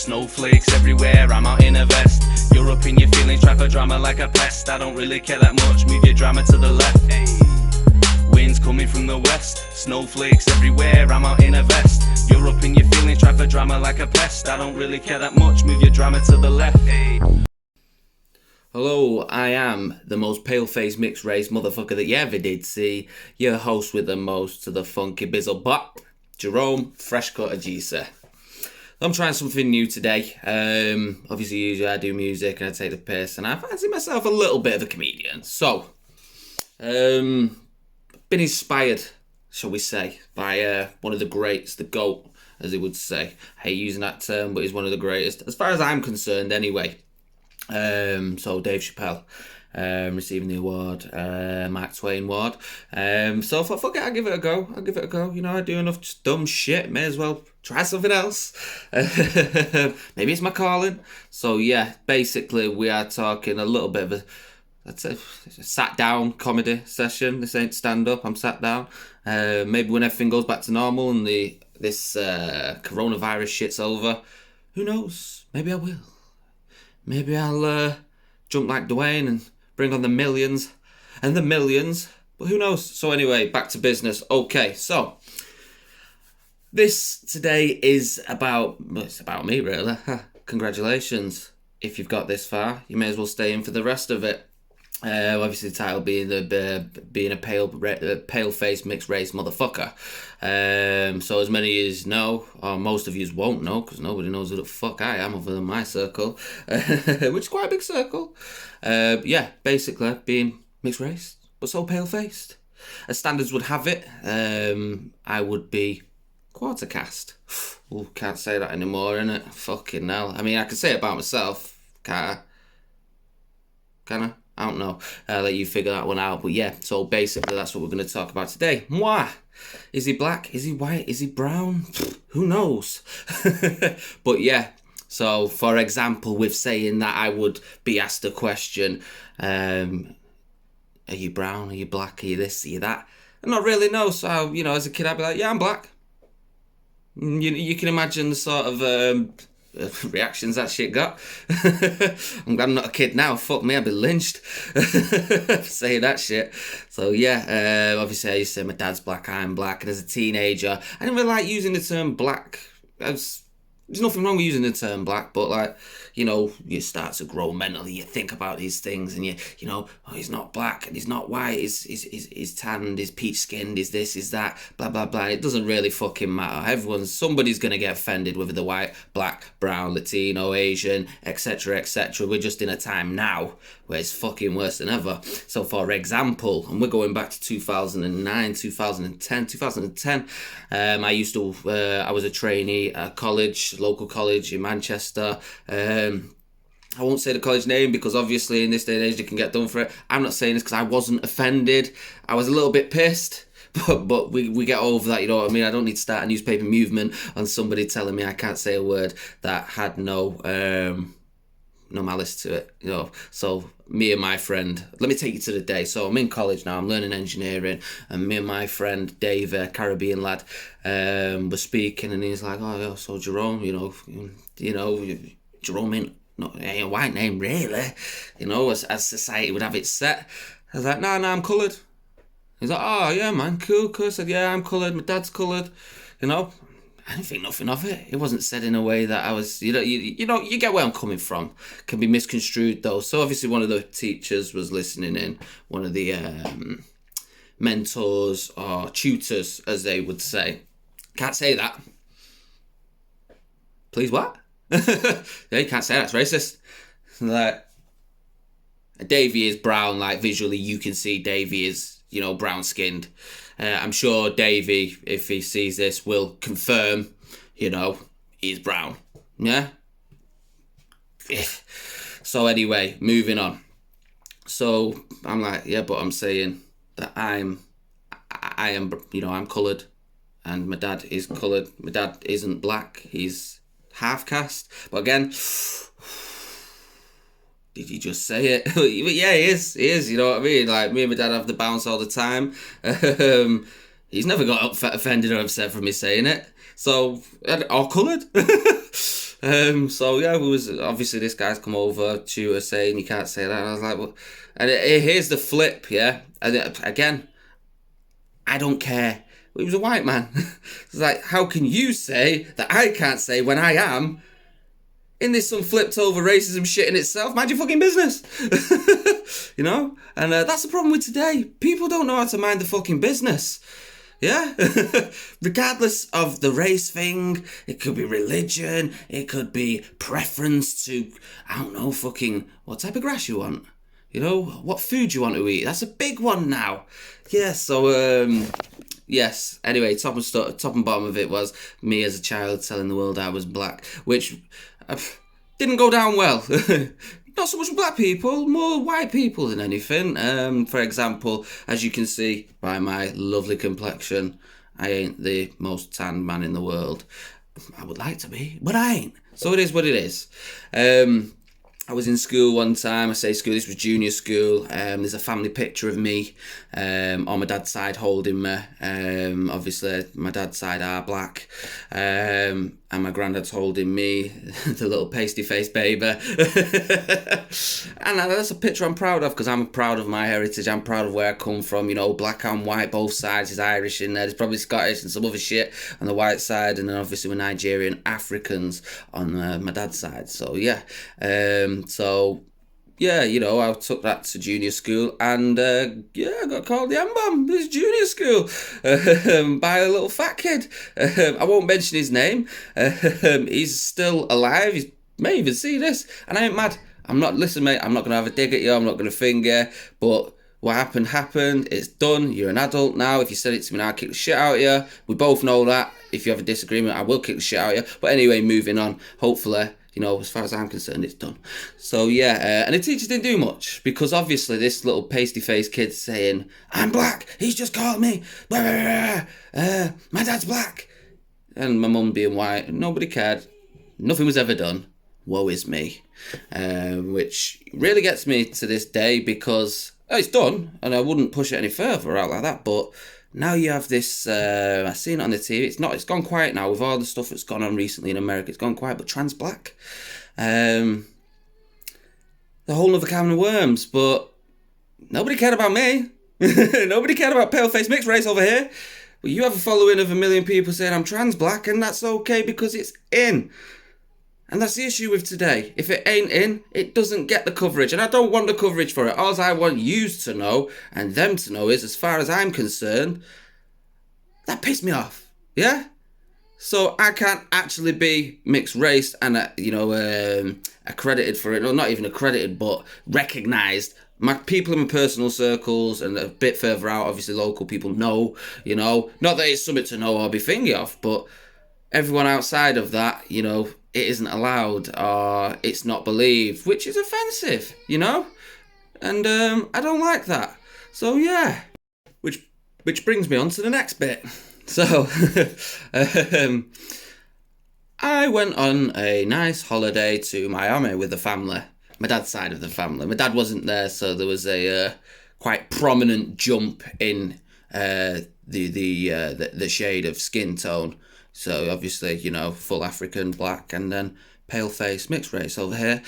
Snowflakes everywhere, I'm out in a vest. You're up in your feelings, try for drama like a pest. I don't really care that much, move your drama to the left. Hey. Winds coming from the west, snowflakes everywhere, I'm out in a vest. You're up in your feelings, try for drama like a pest. I don't really care that much, move your drama to the left. Hey. Hello, I am the most pale-faced mixed-race motherfucker that you ever did see. Your host with the most to the funky bizzle, but Jerome Frechsut93. I'm trying something new today. Obviously, usually I do music and I take the piss, and I fancy myself a little bit of a comedian. So, been inspired, shall we say, by one of the greats, the GOAT, as he would say. I hate using that term, but he's one of the greatest, as far as I'm concerned, anyway. So Dave Chappelle receiving the award, Mark Twain award. So I thought, fuck it, I'll give it a go. You know, I do enough just dumb shit, may as well try something else. Maybe it's my calling. So yeah, basically we are talking a little bit of a sat down comedy session. This ain't stand up, I'm sat down. Maybe when everything goes back to normal and this coronavirus shit's over, who knows, maybe I will. Maybe I'll jump like Dwayne and bring on the millions and the millions. But who knows? So anyway, back to business. Okay, so this today is it's about me, really. Congratulations. If you've got this far, you may as well stay in for the rest of it. Obviously the title being being a pale-faced mixed-race motherfucker. So as many of you know, or most of you won't know, because nobody knows who the fuck I am other than my circle, which is quite a big circle. Yeah, basically being mixed-race, but so pale-faced. As standards would have it, I would be quarter caste. Ooh, can't say that anymore, innit? Fucking hell. I mean, I can say it about myself, can't I? Can I? I don't know. I'll let you figure that one out. But yeah, so basically that's what we're going to talk about today. Moi. Is he black? Is he white? Is he brown? Who knows? But yeah, so for example, with saying that, I would be asked a question. Are you brown? Are you black? Are you this? Are you that? I don't really know. So, you know, as a kid, I'd be like, yeah, I'm black. You can imagine the sort of reactions that shit got. I'm glad I'm not a kid now. Fuck me, I'd be lynched for saying that shit. So yeah, obviously I used to say my dad's black, I'm black, and as a teenager I didn't really like using the term black. There's nothing wrong with using the term black, but like, you know, you start to grow mentally, you think about these things, and you know, oh, he's not black and he's not white, he's tanned, he's peach skinned, he's this, he's that, blah blah blah. It doesn't really fucking matter. Somebody's gonna get offended, whether they're white, black, brown, Latino, Asian, etc, etc. We're just in a time now where it's fucking worse than ever. So for example, and we're going back to 2009, 2010, I was a trainee at a college, local college in Manchester. I won't say the college name because obviously in this day and age you can get done for it. I'm not saying this because I wasn't offended. I was a little bit pissed, but we get over that, you know what I mean? I don't need to start a newspaper movement on somebody telling me I can't say a word that had no malice to it, you know. So me and my friend, let me take you to the day. So I'm in college now, I'm learning engineering, and me and my friend Dave, a Caribbean lad, were speaking, and he's like, oh yeah, so Jerome, you know, Jerome ain't a white name really, you know, as society would have it set. I was like, no, I'm coloured. He's like, oh yeah man, cool. I said, yeah, I'm coloured, my dad's coloured, you know. I didn't think nothing of it. It wasn't said in a way that I was, you get where I'm coming from. Can be misconstrued though. So obviously one of the teachers was listening in, one of the mentors or tutors, as they would say. Can't say that. Please what? Yeah, you can't say that's racist. Like, Davey is brown, like visually you can see Davey is, you know, brown skinned. I'm sure Davey, if he sees this, will confirm, you know, he's brown. Yeah? So anyway, moving on. So I'm like, yeah, but I'm saying that I am, you know, I'm coloured and my dad is coloured. My dad isn't black, he's half caste. But again, did you just say it? Yeah, he is, you know what I mean? Like, me and my dad have the bounce all the time. He's never got offended or upset from me saying it. So, or coloured. So yeah, we was obviously this guy's come over to us saying you can't say that. And I was like, well, and here's the flip, yeah. And again, I don't care. He was a white man. It's like, how can you say that I can't say when I am? In this some flipped over racism shit in itself, mind your fucking business. You know? And that's the problem with today. People don't know how to mind the fucking business. Yeah? Regardless of the race thing, it could be religion, it could be preference to, I don't know, fucking, what type of grass you want? You know, what food you want to eat? That's a big one now. Yeah, so, yes. Anyway, top and bottom of it was me as a child telling the world I was black, which didn't go down well. Not so much with black people, more white people than anything. For example, as you can see by my lovely complexion, I ain't the most tanned man in the world. I would like to be, but I ain't. So it is what it is. I was in school one time. I say school, this was junior school. There's a family picture of me on my dad's side holding me. Obviously, my dad's side are black. And my granddad's holding me, the little pasty-faced baby. And that's a picture I'm proud of because I'm proud of my heritage. I'm proud of where I come from. You know, black and white, both sides. There's Irish in there. There's probably Scottish and some other shit on the white side. And then obviously we're Nigerian Africans on my dad's side. So, yeah. Yeah, you know, I took that to junior school and, I got called the M-bomb. This junior school by a little fat kid. I won't mention his name. He's still alive. He may even see this. And I ain't mad. I'm not, listen, mate, I'm not going to have a dig at you. I'm not going to finger. But what happened. It's done. You're an adult now. If you said it to me now, I'll kick the shit out of you. We both know that. If you have a disagreement, I will kick the shit out of you. But anyway, moving on. Hopefully, you know, as far as I'm concerned, it's done. So, yeah, and the teachers didn't do much because obviously this little pasty-faced kid's saying, I'm black, he's just called me, blah, blah, blah. My dad's black. And my mum being white, nobody cared. Nothing was ever done. Woe is me. Which really gets me to this day because it's done and I wouldn't push it any further out like that, but now you have this, I've seen it on the TV, it's gone quiet now with all the stuff that's gone on recently in America, it's gone quiet, but trans black, the whole other can of worms, but nobody cared about me, nobody cared about pale-faced mixed race over here, but you have a following of 1 million people saying I'm trans black, and that's okay because it's in. And that's the issue with today. If it ain't in, it doesn't get the coverage. And I don't want the coverage for it. All I want you to know and them to know is, as far as I'm concerned, that pissed me off. Yeah? So I can't actually be mixed race and, accredited for it. Or not even accredited, but recognised. My people in my personal circles and a bit further out, obviously local people know, you know. Not that it's something to know or be thingy off, but everyone outside of that, you know, it isn't allowed or it's not believed, which is offensive, you know? And I don't like that. So yeah, which brings me on to the next bit. So I went on a nice holiday to Miami with the family, my dad's side of the family. My dad wasn't there, so there was a quite prominent jump in the shade of skin tone. So obviously, you know, full African, black, and then pale face, mixed race over here.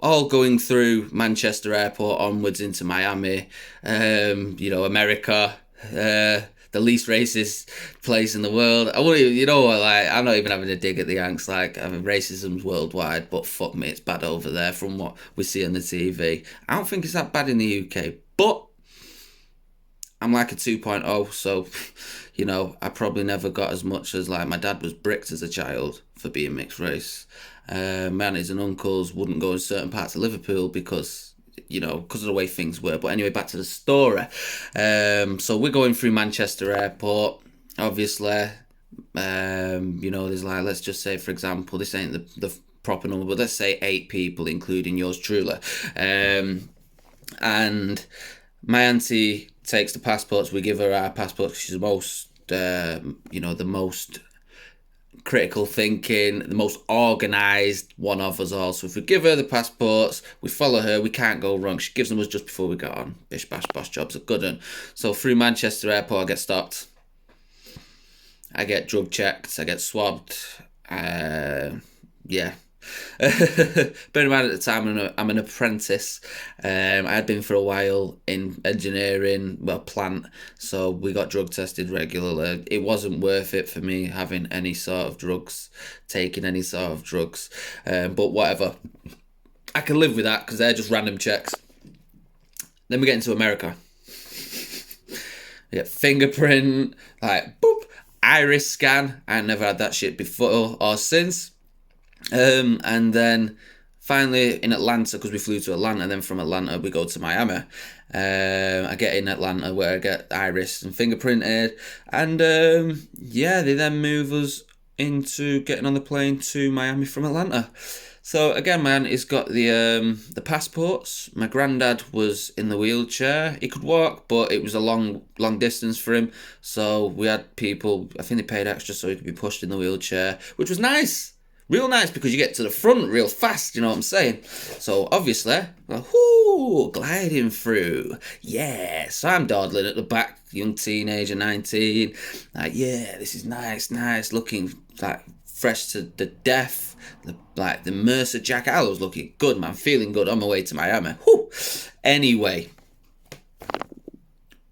All going through Manchester Airport onwards into Miami. You know, America, the least racist place in the world. I wouldn't even, you know, like, I'm not even having a dig at the Yanks. Like, I mean, racism's worldwide, but fuck me, it's bad over there from what we see on the TV. I don't think it's that bad in the UK, but I'm like a 2.0, so, you know, I probably never got as much as, like, my dad was bricked as a child for being mixed race. My aunties and uncles wouldn't go in certain parts of Liverpool because, you know, because of the way things were. But anyway, back to the story. So we're going through Manchester Airport, obviously. You know, there's like, let's just say, for example, this ain't the proper number, but let's say 8 people, including yours truly. And my auntie takes the passports. We give her our passports. She's the most, the most critical thinking, the most organised one of us all. So if we give her the passports, we follow her, we can't go wrong. She gives them us just before we got on. Bish, bash, bosh, jobs are good. And so through Manchester Airport, I get stopped. I get drug checked. I get swabbed. Yeah. Bear in mind at the time I'm an apprentice. I had been for a while in engineering, plant, so we got drug tested regularly. It wasn't worth it for me having any sort of drugs, taking any sort of drugs, but whatever. I can live with that because they're just random checks. Then we get into America. We get fingerprint, like boop, iris scan. I never had that shit before or since. And then finally in Atlanta, because we flew to Atlanta, and then from Atlanta we go to Miami. I get in Atlanta where I get iris and fingerprinted, and they then move us into getting on the plane to Miami from Atlanta. So again, my auntie's got the passports. My granddad was in the wheelchair. He could walk, but it was a long distance for him. So we had people, I think they paid extra so he could be pushed in the wheelchair, which was nice. Real nice, because you get to the front real fast, you know what I'm saying? So obviously, gliding through. Yeah, so I'm dawdling at the back, young teenager, 19. Like, yeah, this is nice, looking like fresh to the death. The Mercer jacket, I was looking good, man, feeling good on my way to Miami. Whew. Anyway,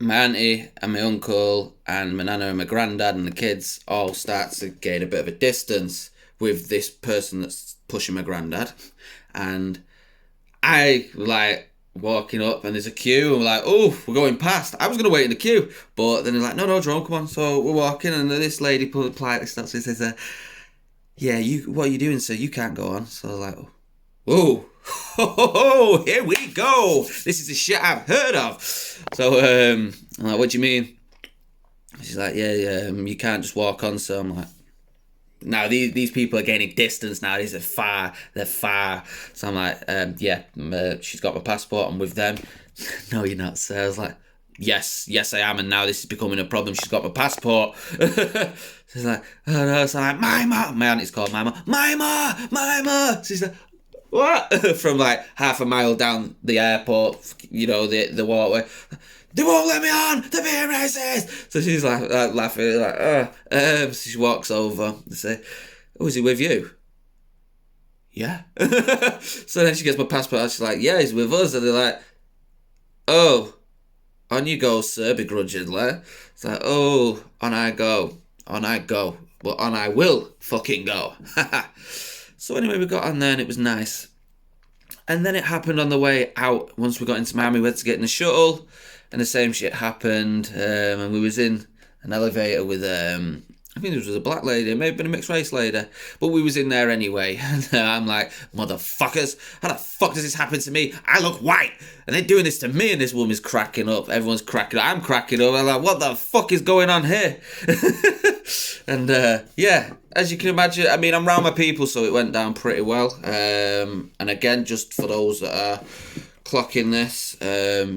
my auntie and my uncle and my nana and my granddad and the kids all start to gain a bit of a distance with this person that's pushing my granddad, and I walking up, and there's a queue, and we're like, oh, we're going past. I was going to wait in the queue, but then they're like, no, Jerome, come on. So we're walking, and this lady politely stops and says, yeah, what are you doing, sir? You can't go on. So like, whoa, here we go. This is the shit I've heard of. So I'm like, what do you mean? She's like, yeah, you can't just walk on. So I'm like, now these people are gaining distance now. They're far. So I'm like, she's got my passport. I'm with them. No, you're not, sir. I was like, yes, I am. And now this is becoming a problem. She's got my passport. She's like, oh no. So I'm like, Mima. My auntie's called Mima. Mima. She's like, what? From like half a mile down the airport, the walkway. They won't let me on. They're being racist. So she's like laughing, so she walks over and say, "Oh, is he with you?" Yeah. So then she gets my passport out. She's like, "Yeah, he's with us." And they're like, "Oh, on you go, sir," begrudgingly. It's like, "Oh, on I go. Well, on I will fucking go." So anyway, we got on there and it was nice. And then it happened on the way out. Once we got into Miami, we had to get in the shuttle. And the same shit happened, and we was in an elevator with, I think this was a black lady, it may have been a mixed race lady, but we was in there anyway, and I'm like, motherfuckers, how the fuck does this happen to me? I look white, and they're doing this to me, and this woman's cracking up, everyone's cracking up, I'm cracking up, I'm like, what the fuck is going on here? And, as you can imagine, I mean, I'm round my people, so it went down pretty well, and again, just for those that are clocking this,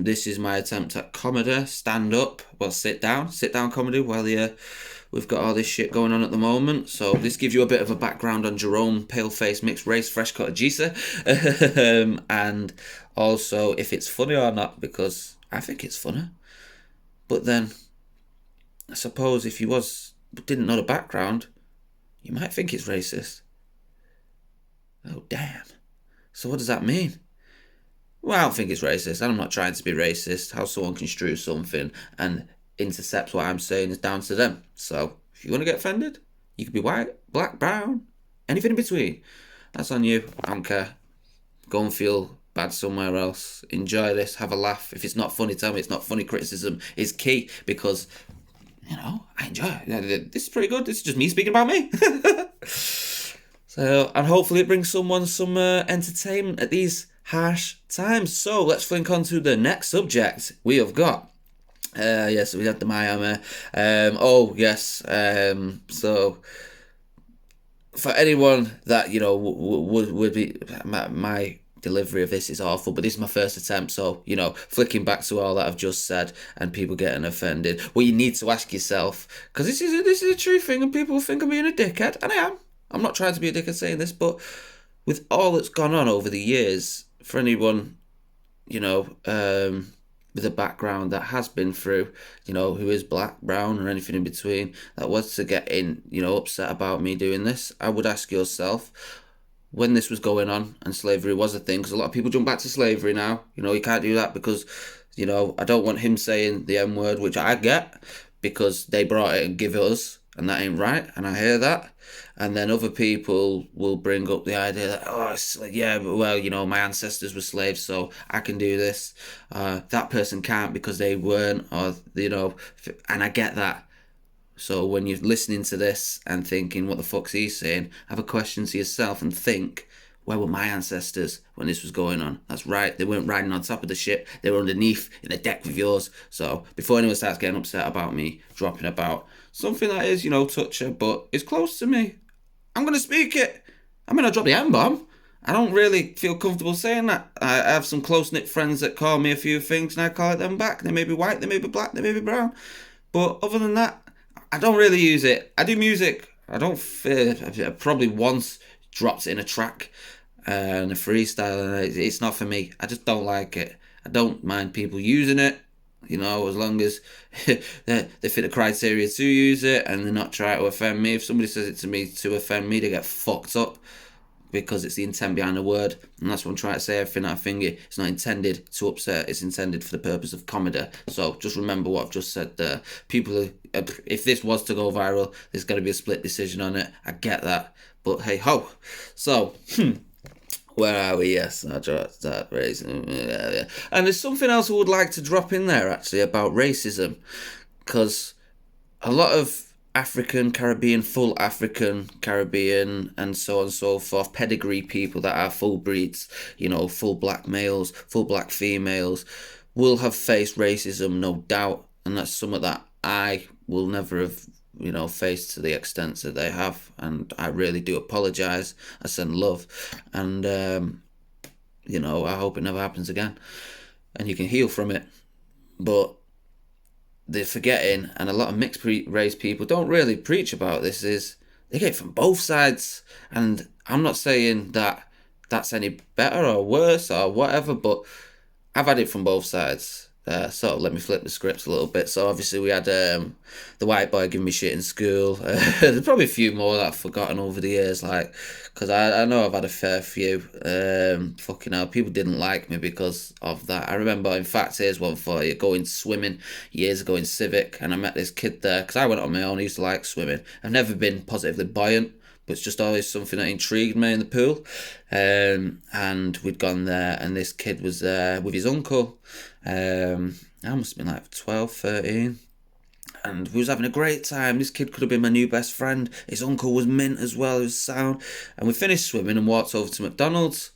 this is my attempt at comedy, stand up, sit down comedy while we've got all this shit going on at the moment. So this gives you a bit of a background on Jerome, pale-faced, mixed race, fresh cut Ajise, and also if it's funny or not, because I think it's funny. But then, I suppose if you didn't know the background, you might think it's racist. Oh damn! So what does that mean? Well, I don't think it's racist. I'm not trying to be racist. How someone construe something and intercept what I'm saying is down to them. So, if you want to get offended, you could be white, black, brown, anything in between. That's on you. I don't care. Go and feel bad somewhere else. Enjoy this. Have a laugh. If it's not funny, tell me it's not funny. Criticism is key because, I enjoy it. This is pretty good. This is just me speaking about me. So, and hopefully it brings someone some entertainment at these harsh times. So let's flick on to the next subject we have got. So we had the Miami. So for anyone that would be, my delivery of this is awful, but this is my first attempt. So flicking back to all that I've just said and people getting offended, well, you need to ask yourself, because this is a true thing, and people think I'm being a dickhead, and I am. I'm not trying to be a dickhead saying this, but with all that's gone on over the years, for anyone, with a background that has been through, who is black, brown, or anything in between, that was to get upset about me doing this, I would ask yourself, when this was going on and slavery was a thing, because a lot of people jump back to slavery now, you can't do that because, I don't want him saying the M word, which I get, because they brought it and give it us, and that ain't right, and I hear that. And then other people will bring up the idea that, my ancestors were slaves, so I can do this. That person can't because they weren't, and I get that. So when you're listening to this and thinking, what the fuck's he saying? Have a question to yourself and think, where were my ancestors when this was going on? That's right, they weren't riding on top of the ship, they were underneath in the deck with yours. So before anyone starts getting upset about me dropping about something that is, toucher, but it's close to me, I'm going to speak it. I'm going to drop the M-bomb. I don't really feel comfortable saying that. I have some close-knit friends that call me a few things and I call it them back. They may be white, they may be black, they may be brown. But other than that, I don't really use it. I do music. I probably once dropped it in a track and a freestyle, and it's not for me. I just don't like it. I don't mind people using it, as long as they fit the criteria to use it and they're not trying to offend me. If somebody says it to me to offend me, they get fucked up, because it's the intent behind the word, and that's what I'm trying to say. Everything I finger, it's not intended to upset, it's intended for the purpose of comedy. So just remember what I've just said there. If this was to go viral, there's got to be a split decision on it. I get that, but hey ho. So where are we? Yes, I dropped that racism. And there's something else I would like to drop in there actually about racism, because a lot of African, Caribbean, full African, Caribbean, and so on and so forth, pedigree people that are full breeds, full black males, full black females, will have faced racism, no doubt, and that's something that I will never have, faced to the extent that they have, and I really do apologise. I send love, and, I hope it never happens again, and you can heal from it, but they're forgetting, and a lot of mixed race people don't really preach about this, is they get it from both sides. And I'm not saying that that's any better or worse or whatever, but I've had it from both sides. So let me flip the script a little bit. So obviously we had the white boy giving me shit in school. There's probably a few more that I've forgotten over the years, because I know I've had a fair few. Fucking hell, people didn't like me because of that. I remember, in fact, here's one for you, going swimming years ago in Civic, and I met this kid there, because I went on my own. I used to like swimming. I've never been positively buoyant, but it's just always something that intrigued me in the pool. And we'd gone there, and this kid was there with his uncle. I must have been like 12, 13. And we was having a great time. This kid could have been my new best friend. His uncle was mint as well, he was sound. And we finished swimming and walked over to McDonald's.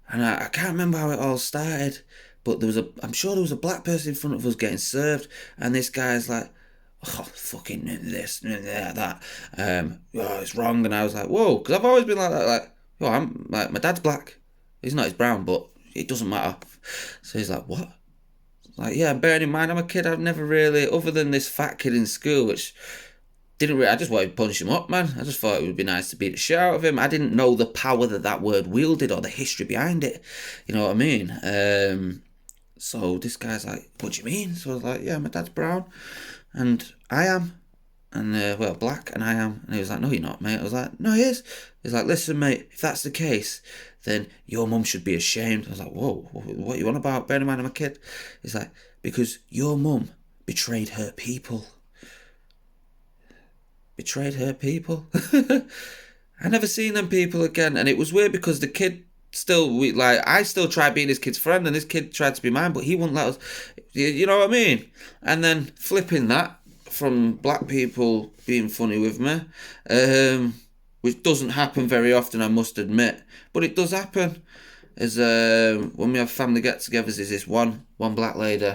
And I can't remember how it all started, but I'm sure there was a black person in front of us getting served, and this guy's like, oh, fucking this, that, it's wrong. And I was like, whoa, because I've always been like that, I'm like, my dad's black, he's not, he's brown, but it doesn't matter. So he's like, what? Like, yeah, bearing in mind I'm a kid, I've never really, other than this fat kid in school, which didn't really, I just wanted to punch him up, man. I just thought it would be nice to beat the shit out of him. I didn't know the power that word wielded or the history behind it, you know what I mean? So this guy's like, what do you mean? So I was like, yeah, my dad's brown and I am, and black, and I am. And he was like, no, you're not, mate. I was like, no, he is. He's like, listen, mate, if that's the case, then your mum should be ashamed. I was like, whoa, what are you on about? Bear in mind I'm a kid. He's like, because your mum betrayed her people. Betrayed her people. I never seen them people again. And it was weird because the kid I still tried being this kid's friend, and this kid tried to be mine, but he wouldn't let us, you know what I mean? And then flipping that from black people being funny with me, which doesn't happen very often, I must admit, but it does happen, is when we have family get-togethers, is this one black lady,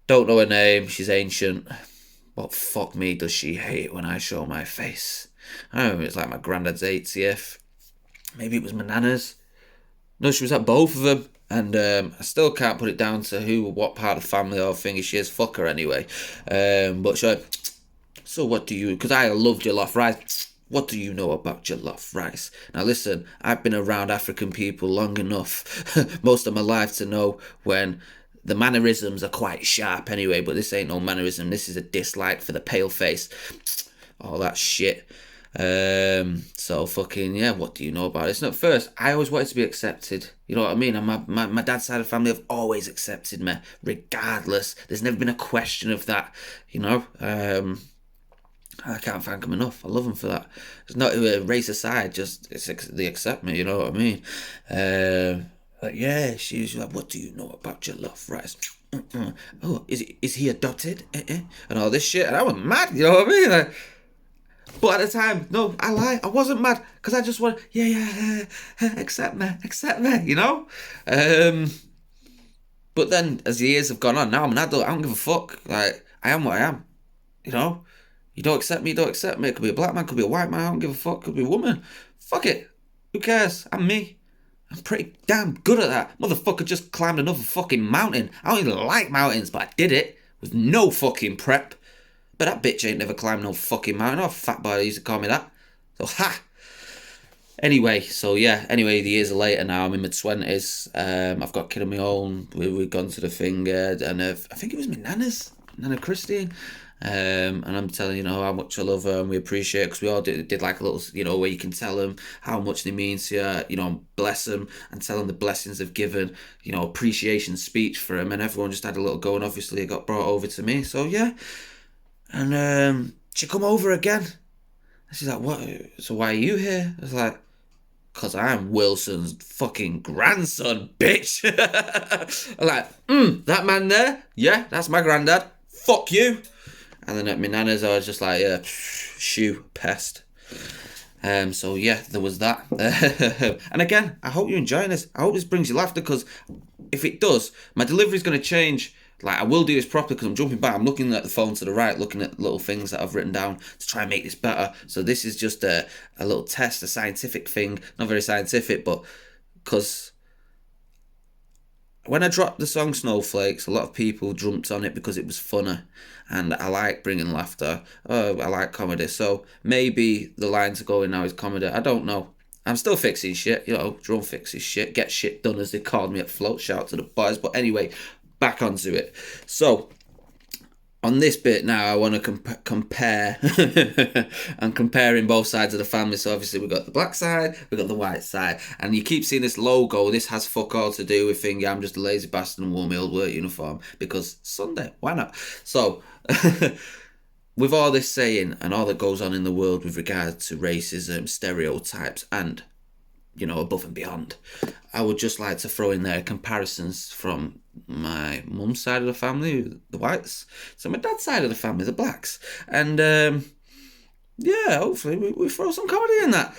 don't know her name, she's ancient, but fuck me does she hate when I show my face. I remember it's like my granddad's 80th, maybe it was my nana's, no, she was at both of them, and I still can't put it down to what part of the family or thing she is, fuck her anyway, but so what do you, because I love jollof rice, what do you know about jollof rice? Now listen, I've been around African people long enough, most of my life, to know when the mannerisms are quite sharp anyway, but this ain't no mannerism. This is a dislike for the pale face. All that shit. So fucking, yeah, what do you know about it? At first, I always wanted to be accepted. You know what I mean? And my dad's side of the family have always accepted me, regardless. There's never been a question of that, you know? I can't thank them enough. I love them for that. It's not a race aside, just they accept me, you know what I mean? Like, yeah, she's like, what do you know about your love rice? Oh, is he adopted? And all this shit. And I was mad, you know what I mean? Like, but at the time, no, I lie. I wasn't mad because I just wanted, accept me, you know? But then as the years have gone on, now I'm an adult. I don't give a fuck. Like, I am what I am, you know? You don't accept me, you don't accept me. It could be a black man, could be a white man. I don't give a fuck. Could be a woman. Fuck it. Who cares? I'm me. I'm pretty damn good at that. Motherfucker just climbed another fucking mountain. I don't even like mountains, but I did it with no fucking prep. But that bitch ain't never climbed no fucking mountain. Oh, fat boy used to call me that. So, ha! Anyway, the years are later now. I'm in my 20s. I've got a kid of my own. We've gone to the thing, and I think it was my Nana Christine. And I'm telling you how much I love her and we appreciate it, because we all did like a little, where you can tell them how much they mean to you, bless them and tell them the blessings they've given, appreciation speech for them, and everyone just had a little go, and obviously it got brought over to me, so yeah. And she come over again, and she's like, what, so why are you here? I was like, because I'm Wilson's fucking grandson, bitch. I'm like, that man there, yeah, that's my granddad, fuck you. And then at my nana's, I was just like, yeah, shoo, pest. So yeah, there was that. And again, I hope you're enjoying this. I hope this brings you laughter, because if it does, my delivery's going to change. Like, I will do this properly, because I'm jumping back. I'm looking at the phone to the right, looking at little things that I've written down to try and make this better. So this is just a little test, a scientific thing. Not very scientific, but because when I dropped the song Snowflakes, a lot of people jumped on it because it was funny, and I like bringing laughter. I like comedy, so maybe the line to go in now is comedy. I don't know. I'm still fixing shit, Jerome fixes shit, get shit done, as they called me at Float. Shout out to the boys. But anyway, back onto it. So on this bit now, I want to compare. I'm comparing both sides of the family. So obviously we've got the black side, we've got the white side. And you keep seeing this logo. This has fuck all to do with thinking I'm just a lazy bastard and wore my old work uniform. Because Sunday, why not? So, with all this saying and all that goes on in the world with regard to racism, stereotypes, and, above and beyond, I would just like to throw in there comparisons from my mum's side of the family, the whites, to my dad's side of the family, the blacks. And, hopefully we throw some comedy in that.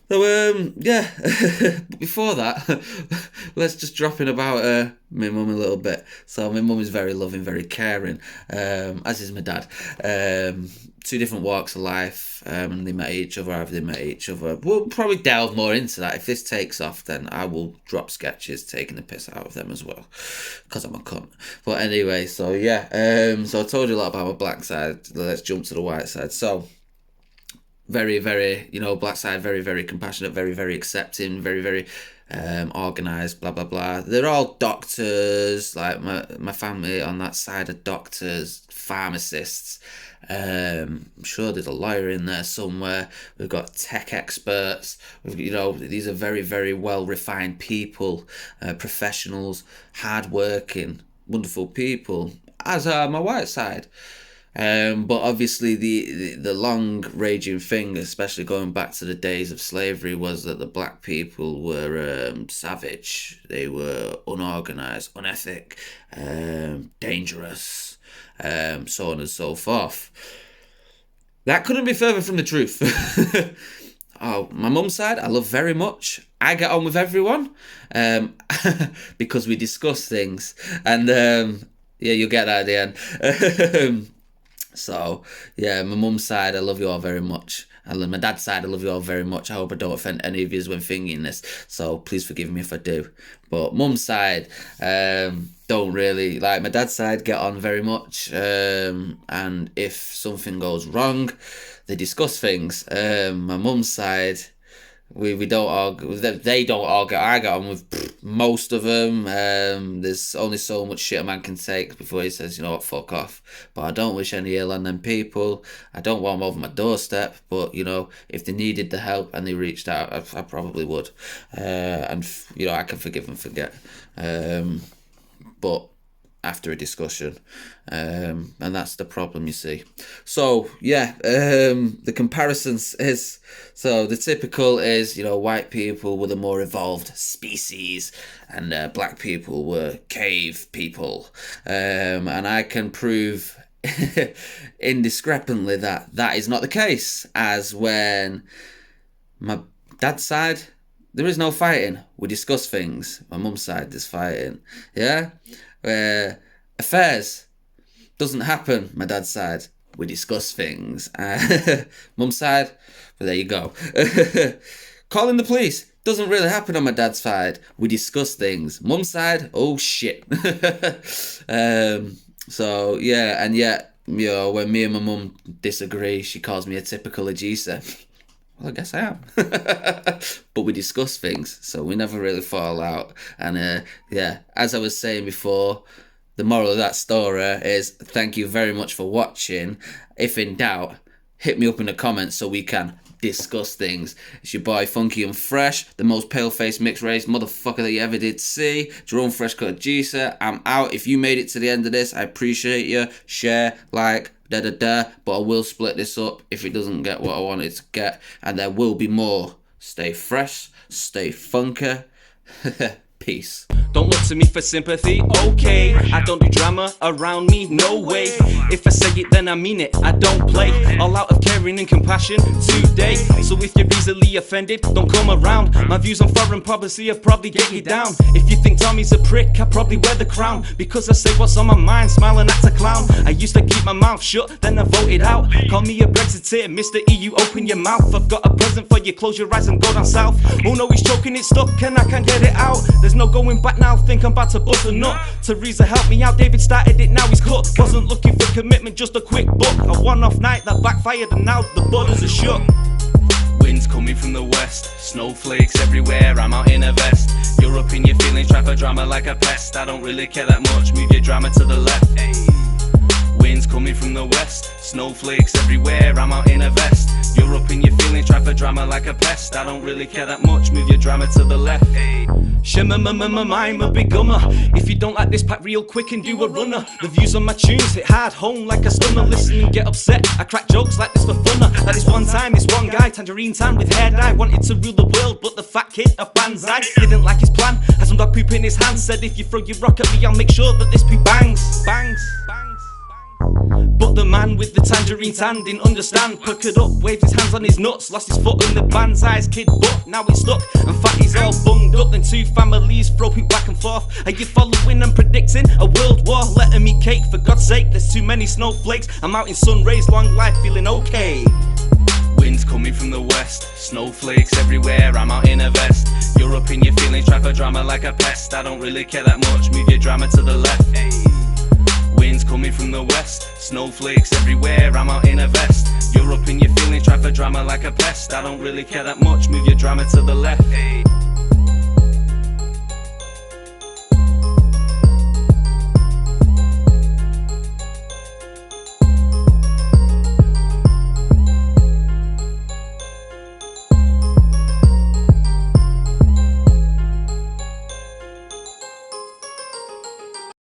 So, but before that, let's just drop in about my mum a little bit. So my mum is very loving, very caring, as is my dad. Two different walks of life, and they met each other, however they met each other. We'll probably delve more into that. If this takes off, then I will drop sketches taking the piss out of them as well, because I'm a cunt. But anyway, so yeah, so I told you a lot about my black side. Let's jump to the white side. So, very, very, black side, very, very compassionate, very, very accepting, very, very organised, blah, blah, blah. They're all doctors, like my family on that side are doctors, pharmacists. I'm sure there's a lawyer in there somewhere. We've got tech experts. These are very, very well-refined people, professionals, hard-working, wonderful people, as are my white side. But obviously the long raging thing, especially going back to the days of slavery, was that the black people were savage. They were unorganised, unethic, dangerous, so on and so forth. That couldn't be further from the truth. Oh, my mum's side, I love very much. I get on with everyone, because we discuss things, and you'll get that at the end. So, yeah, my mum's side, I love you all very much. And my dad's side, I love you all very much. I hope I don't offend any of you when thinking this, so please forgive me if I do. But mum's side, don't really, like my dad's side, get on very much. And if something goes wrong, they discuss things. My mum's side, We don't argue. They don't argue. I got on with most of them. There's only so much shit a man can take before he says, you know what, fuck off. But I don't wish any ill on them people. I don't want them over my doorstep. But, you know, if they needed the help and they reached out, I probably would. And, you know, I can forgive and forget. But after a discussion, and that's the problem, you see. So yeah, the comparisons is, so the typical is, you know, white people were the more evolved species and black people were cave people, and I can prove indiscrepantly that that is not the case, as when my dad's side, there is no fighting, we discuss things. My mum's side, there's fighting, yeah. Affairs doesn't happen. My dad's side, we discuss things. Mum's side, well, there you go. Calling the police doesn't really happen on my dad's side. We discuss things. Mum's side, oh shit. So yeah, and yet, you know, when me and my mum disagree, she calls me a typical Ajise. Well, I guess I am. But we discuss things, so we never really fall out. And yeah, as I was saying before, the moral of that story is thank you very much for watching. If in doubt, hit me up in the comments so we can discuss things. It's your boy Funky and Fresh, the most pale-faced mixed race motherfucker that you ever did see. Jerome Frechsut93. I'm out. If you made it to the end of this, I appreciate you. Share, like, but I will split this up if it doesn't get what I want it to get, and there will be more. Stay fresh, stay funky. Peace. Don't look to me for sympathy, okay? I don't do drama around me, no way. If I say it, then I mean it, I don't play. All out of caring and compassion today. So if you're easily offended, don't come around. My views on foreign policy will probably get you down. If you think Tommy's a prick, I probably wear the crown, because I say what's on my mind, smile and act a clown. I used to keep my mouth shut, then I voted out. Call me a Brexiteer, Mr. EU, open your mouth. I've got a present for you, close your eyes and go down south. Oh no, he's choking, it's stuck and I can't get it out. There's no going back now, think I'm about to bust a nut. Teresa helped me out, David started it, now he's cut. Wasn't looking for commitment, just a quick buck. A one-off night that backfired and now the borders are shut. Winds coming from the west, snowflakes everywhere, I'm out in a vest. You're up in your feelings, try for drama like a pest. I don't really care that much, move your drama to the left. Winds coming from the west, snowflakes everywhere, I'm out in a vest. You're up in your feelings, try for drama like a pest. I don't really care that much, move your drama to the left. I'm a big gummer. If you don't like this, pack real quick and do a runner. The views on my tunes hit hard home like a stunner. Listen and get upset, I crack jokes like this for funner. Like this one time, this one guy, tangerine tan with hair dye, wanted to rule the world, but the fat kid of Banzai didn't like his plan. Had some dog poop in his hand, said if you throw your rock at me, I'll make sure that this poop bangs, bangs, bangs. But the man with the tangerine tan didn't understand. Puckered up, waved his hands on his nuts, lost his foot in the Banzai's kid butt. Now it's stuck, and Fatty's all bunged up. Then two families throw it back and forth. Are you following and predicting a world war? Letting me cake, for God's sake, there's too many snowflakes. I'm out in sun rays, long life, feeling okay. Winds coming from the west, snowflakes everywhere, I'm out in a vest. You're up in your feelings, try for drama like a pest. I don't really care that much, move your drama to the left. Winds coming from the west, snowflakes everywhere, I'm out in a vest. You're up in your feelings, try for drama like a pest. I don't really care that much, move your drama to the left.